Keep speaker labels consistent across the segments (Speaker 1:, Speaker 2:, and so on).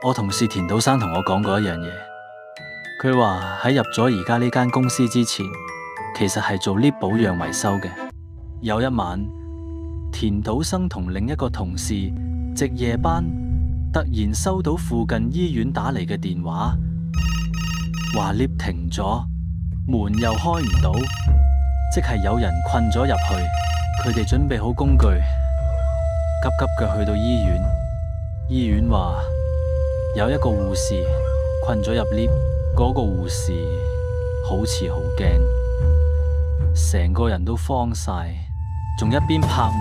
Speaker 1: 我同事田島生同我講過一樣嘢，佢話喺入咗而家呢間公司之前，其實係做 lift 保養維修嘅。有一晚，田島生同另一個同事值夜班，突然收到附近醫院打嚟嘅電話，話 lift 停咗，門又開唔到，即係有人困咗入去。佢哋準備好工具，急急腳去到醫院。醫院話有一個護士困咗入 lift，嗰個護士好似好驚，成個人都慌晒，仲一邊拍門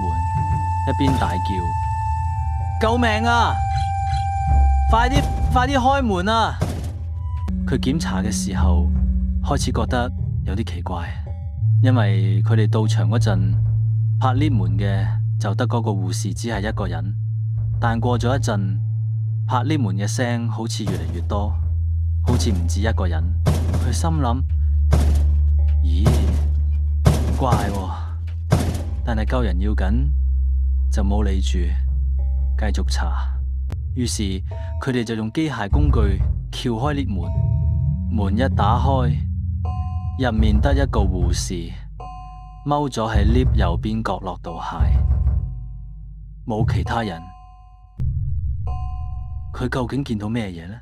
Speaker 1: 一邊大叫：救命啊！快啲開門啊！佢檢查嘅時候開始覺得有啲奇怪，因為佢哋到場嗰陣拍 lift 門嘅就得嗰個護士只係一個人，但過咗一陣拍 lift 門嘅聲好似越嚟越多，好似唔止一個人。佢心諗：咦，怪喎，但係救人要緊，就冇理住，繼續查。於是佢哋就用機械工具撬開 lift 門，門一打開，入面得一個護士踎咗喺 lift 右邊角落度鞋，冇其他人。佢究竟見到咩嘢呢？